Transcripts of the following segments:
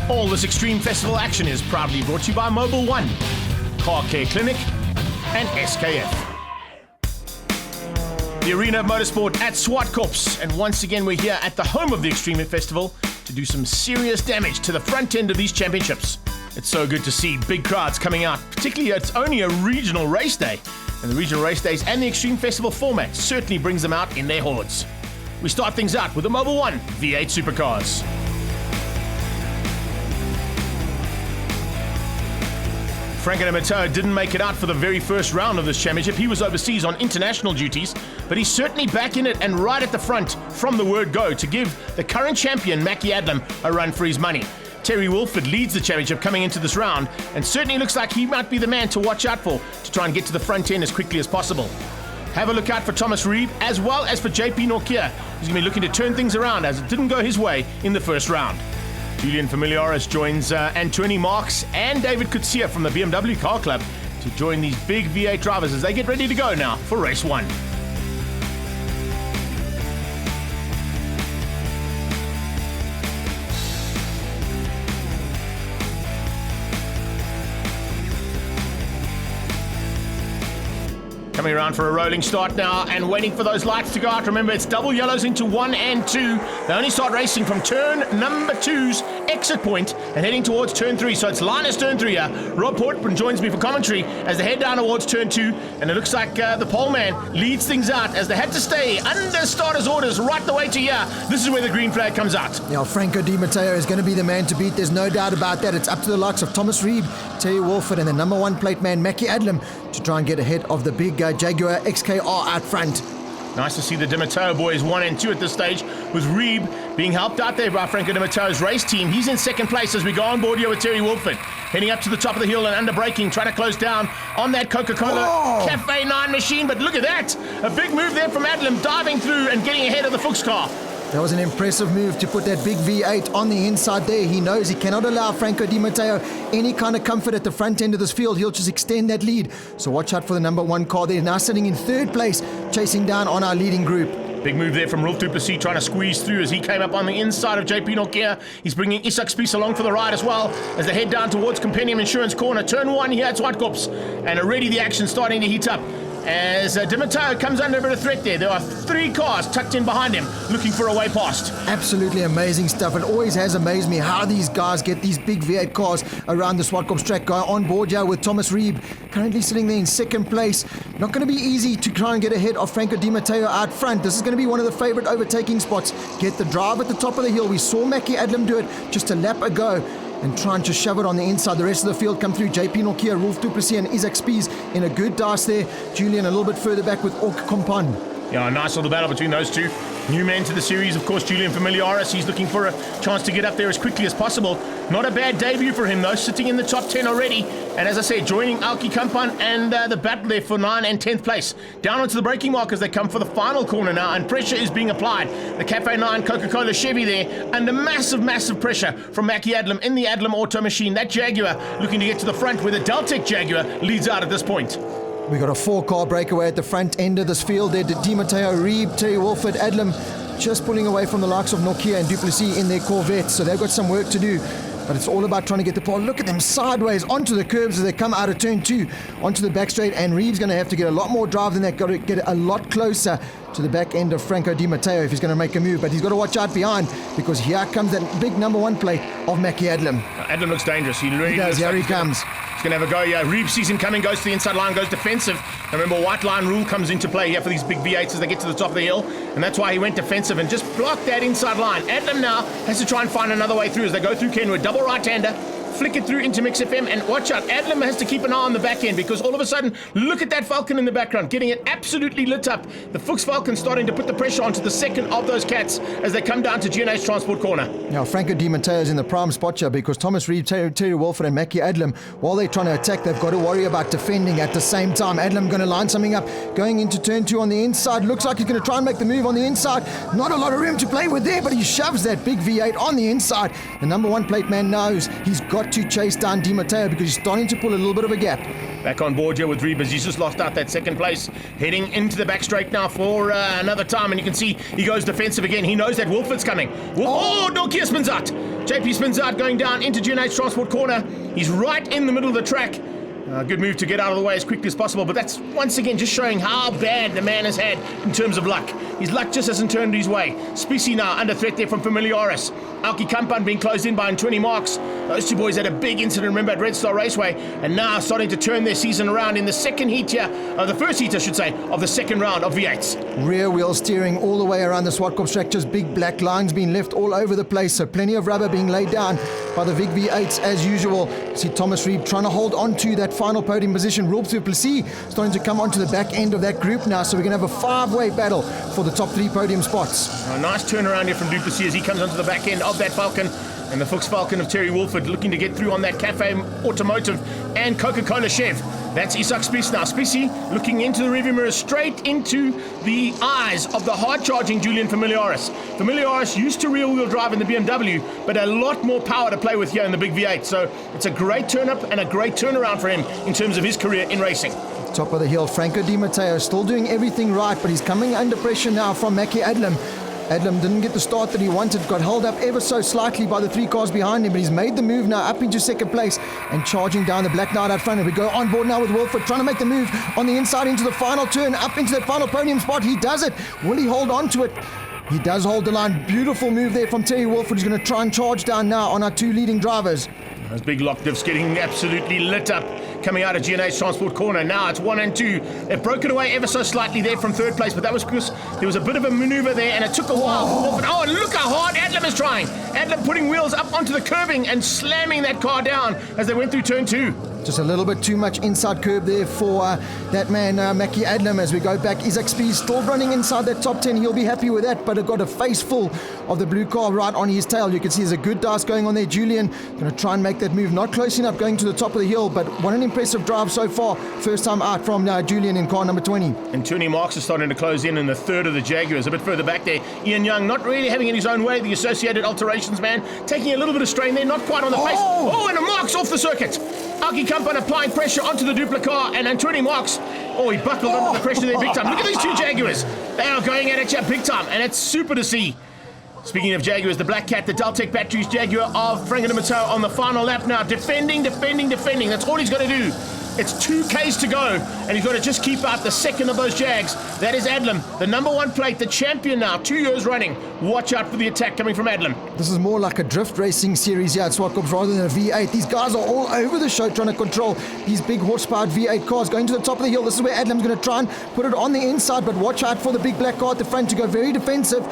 All this Extreme Festival action is proudly brought to you by Mobil 1, Car Care Clinic, and SKF. The arena of motorsport at Zwartkops, and once again we're here at the home of the Extreme Festival to do some serious damage to the front end of these championships. It's so good to see big crowds coming out, particularly it's only a regional race day, and the regional race days and the Extreme Festival format certainly brings them out in their hordes. We start things out with the Mobil 1 V8 Supercars. Franco Di Matteo didn't make it out for the very first round of this championship. He was overseas on international duties, but he's certainly back in it and right at the front from the word go to give the current champion, Mackie Adlam, a run for his money. Terry Wilford leads the championship coming into this round and certainly looks like he might be the man to watch out for to try and get to the front end as quickly as possible. Have a look out for Thomas Reeb as well as for JP Norkia, who's going to be looking to turn things around as it didn't go his way in the first round. Julian Familiaris joins Antoni Marks and David Kutsia from the BMW Car Club to join these big V8 drivers as they get ready to go now for race one. Coming around for a rolling start now and waiting for those lights to go out. Remember, it's double yellows into 1 and 2. They only start racing from turn number 2's exit point and heading towards turn 3. So it's Linus turn 3 here. Rob Portman joins me for commentary as they head down towards turn 2. And it looks like the pole man leads things out as they had to stay under starters' orders right the way to here. This is where the green flag comes out. Yeah, Franco Di Matteo is going to be the man to beat. There's no doubt about that. It's up to the likes of Thomas Reeb, Terry Wilford, and the number 1 plate man, Mackie Adlam, to try and get ahead of the big Jaguar XKR out front. Nice to see the Di Matteo boys 1 and 2 at this stage, with Reeb being helped out there by Franco Di Matteo's race team. He's in second place as we go on board here with Terry Wilford. Heading up to the top of the hill and under braking, trying to close down on that Coca-Cola Cafe 9 machine. But look at that! A big move there from Adlam, diving through and getting ahead of the Fuchs car. That was an impressive move to put that big V8 on the inside there. He knows he cannot allow Franco Di Matteo any kind of comfort at the front end of this field. He'll just extend that lead. So watch out for the number 1 car there. Now sitting in third place, chasing down on our leading group. Big move there from Rolf Duplessis trying to squeeze through as he came up on the inside of JP Norkia. He's bringing Isak Spies along for the ride as well as they head down towards Compendium Insurance Corner. Turn 1 here at Zwartkops. And already the action starting to heat up. As Di Matteo comes under a bit of threat there. There are 3 cars tucked in behind him looking for a way past. Absolutely amazing stuff. It always has amazed me how these guys get these big V8 cars around the Zwartkops track. Guy on board here with Thomas Reeb, currently sitting there in second place. Not going to be easy to try and get ahead of Franco Di Matteo out front. This is going to be one of the favorite overtaking spots. Get the drive at the top of the hill. We saw Mackie Adlam do it just a lap ago and try and just shove it on the inside. The rest of the field come through. JP Norkia, Rolf Duplessis and Isak Spies in a good dice there. Julian a little bit further back with Ork Kompan. Yeah, a nice little battle between those two. New man to the series, of course, Julian Familiaris. He's looking for a chance to get up there as quickly as possible. Not a bad debut for him, though, sitting in the top 10 already. And as I said, joining Alki Kampan and the battle there for 9 and 10th place. Down onto the braking mark as they come for the final corner now, and pressure is being applied. The Cafe 9 Coca-Cola Chevy there under massive, massive pressure from Mackie Adlam in the Adlam Auto Machine. That Jaguar looking to get to the front where the Deltec Jaguar leads out at this point. We got a 4-car breakaway at the front end of this field there. Di Matteo, Reeb, Terry Wilford, Adlam just pulling away from the likes of Norkia and Duplessis in their Corvette. So they've got some work to do. But it's all about trying to get the pole. Look at them sideways onto the curbs as they come out of turn 2 onto the back straight. And Reeb's going to have to get a lot more drive than that. Got to get a lot closer to the back end of Franco Di Matteo if he's going to make a move. But he's got to watch out behind because here comes that big number 1 plate of Mackie Adlam. Adlam looks dangerous. He really does. Here he comes. He's going to have a go. Yeah, Reeb sees him coming, goes to the inside line, goes defensive. And remember, white line rule comes into play here for these big V8s as they get to the top of the hill. And that's why he went defensive and just blocked that inside line. Adlam now has to try and find another way through as they go through Kenwood. Double right-hander. Flick it through into Mix FM and watch out. Adlam has to keep an eye on the back end because all of a sudden, look at that Falcon in the background, getting it absolutely lit up. The Fuchs Falcon starting to put the pressure onto the second of those cats as they come down to GNH Transport Corner. Now, Franco Di Matteo is in the prime spot here because Thomas Reeb, Terry Wilford and Mackie Adlam, while they're trying to attack, they've got to worry about defending at the same time. Adlam going to line something up, going into turn 2 on the inside. Looks like he's going to try and make the move on the inside. Not a lot of room to play with there, but he shoves that big V8 on the inside. The number 1 plate man knows he's got to chase down Di Matteo because he's starting to pull a little bit of a gap. Back on board here with Reeb as he's just lost out that second place. Heading into the back straight now for another time, and you can see he goes defensive again. He knows that Wilford's coming. Norkia spins out. JP spins out, going down into GNH Transport corner. He's right in the middle of the track. Good move to get out of the way as quickly as possible, but that's once again just showing how bad the man has had in terms of luck. His luck just hasn't turned his way. Specie now under threat there from Familiaris. Alki Kampan being closed in by 20 marks. Those two boys had a big incident, remember, at Red Star Raceway, and now starting to turn their season around in the second heat here, the first heat I should say, of the second round of V8s. Rear wheel steering all the way around the Zwartkops track, just big black lines being left all over the place, so plenty of rubber being laid down by the big V8s as usual. See Thomas Reeb trying to hold on to that final podium position. Rob Duplessis starting to come onto the back end of that group now, so we're going to have a five-way battle for the top three podium spots. A nice turnaround here from Duplessis as he comes onto the back end of that Falcon. And the Fuchs Falcon of Terry Wolford looking to get through on that Cafe Automotive and Coca-Cola Chev. That's Isak Spies now. Specie looking into the rearview mirror, straight into the eyes of the hard-charging Julian Familiaris. Familiaris used to rear-wheel drive in the BMW, but a lot more power to play with here in the big V8. So it's a great turn-up and a great turnaround for him in terms of his career in racing. Top of the hill, Franco Di Matteo still doing everything right, but he's coming under pressure now from Mackie Adlam. Adlam didn't get the start that he wanted, got held up ever so slightly by the three cars behind him, but he's made the move now up into second place and charging down the Black Knight out front. And we go on board now with Wolford trying to make the move on the inside into the final turn, up into that final podium spot. He does it. Will he hold on to it? He does hold the line. Beautiful move there from Terry Wolford. He's going to try and charge down now on our two leading drivers. Those big lock diffs getting absolutely lit up coming out of GNH Transport corner. Now it's 1 and 2. They've broken away ever so slightly there from third place, but that was because there was a bit of a maneuver there and it took a while for Wolford. Oh, and look how hard Adlam is trying. Adlam putting wheels up onto the curbing and slamming that car down as they went through turn 2. Just a little bit too much inside curb there for that man, Mackie Adlam, as we go back. Isak Spies still running inside that top 10. He'll be happy with that, but it got a face full of the blue car right on his tail. You can see there's a good dice going on there. Julian going to try and make that move. Not close enough going to the top of the hill, but what an impressive drive so far. First time out from Julian in car number 20. And 20 marks is starting to close in the third of the Jaguars. A bit further back there, Ian Young not really having it his own way. The Associated Alterations man taking a little bit of strain there, not quite on the face. Oh, and a Marks off the circuit. Alki Kampan applying pressure onto the Dupla car, and Anthony Marks, he buckled under the pressure there big time. Look at these two Jaguars. They are going at it big time, and it's super to see. Speaking of Jaguars, the Black Cat, the Deltec Batteries Jaguar of Frank Mateo on the final lap now. Defending. That's all he's got to do. It's 2Ks to go, and he's got to just keep out the second of those Jags. That is Adlam, the number one plate, the champion now, 2 years running. Watch out for the attack coming from Adlam. This is more like a drift racing series here at Zwartkops rather than a V8. These guys are all over the show trying to control these big horsepowered V8 cars. Going to the top of the hill, this is where Adlam's going to try and put it on the inside, but watch out for the big black car at the front to go very defensive.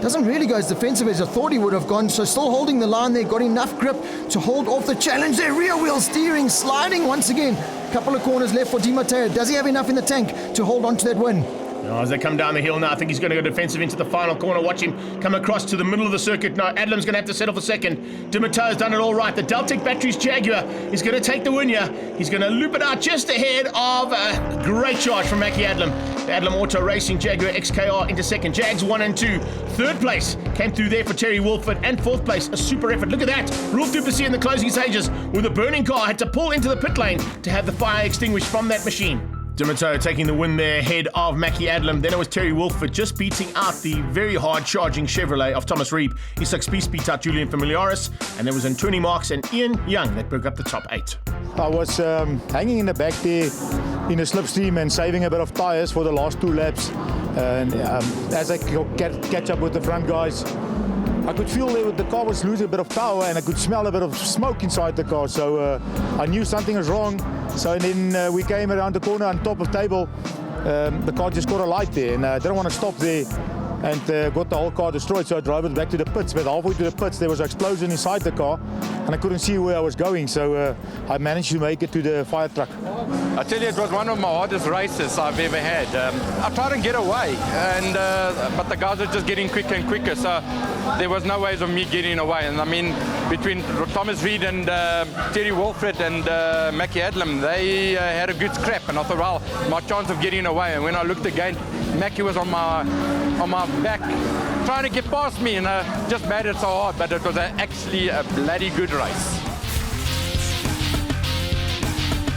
Doesn't really go as defensive as I thought he would have gone, so still holding the line there, got enough grip to hold off the challenge there. Rear wheel steering, sliding once again. Couple of corners left for Di Matteo. Does he have enough in the tank to hold on to that win? As they come down the hill now, I think he's going to go defensive into the final corner. Watch him come across to the middle of the circuit. Now Adlam's going to have to settle for second. Di Matteo's done it all right. The Deltec Batteries Jaguar is going to take the win here. He's going to loop it out just ahead of a great charge from Mackie Adlam. The Adlam Auto Racing Jaguar XKR into second. Jags 1 and 2. Third place came through there for Terry Wolford. And fourth place, a super effort. Look at that. Rolf Duplessis in the closing stages with a burning car had to pull into the pit lane to have the fire extinguished from that machine. Di Matteo taking the win there ahead of Mackie Adlam. Then it was Terry Wolford just beating out the very hard-charging Chevrolet of Thomas Reeb. Isak Spies beat out Julian Familiaris. And there was Anthony Marks and Ian Young that broke up the top 8. I was hanging in the back there in a slipstream and saving a bit of tyres for the last 2 laps. And as I catch up with the front guys, I could feel the car was losing a bit of power and I could smell a bit of smoke inside the car. So I knew something was wrong. So then we came around the corner on top of table. The car just got a light there and I didn't want to stop there and got the whole car destroyed. So I drove it back to the pits. But halfway to the pits there was an explosion inside the car and I couldn't see where I was going. So I managed to make it to the fire truck. I tell you, it was one of my hardest races I've ever had. I tried to get away, but the guys were just getting quicker and quicker, so there was no ways of me getting away. And I mean, between Thomas Reed and Terry Wolford and Mackie Adlam, they had a good scrap, and I thought, well, my chance of getting away. And when I looked again, Mackie was on my back, trying to get past me, and I just made it so hard, but it was actually a bloody good race.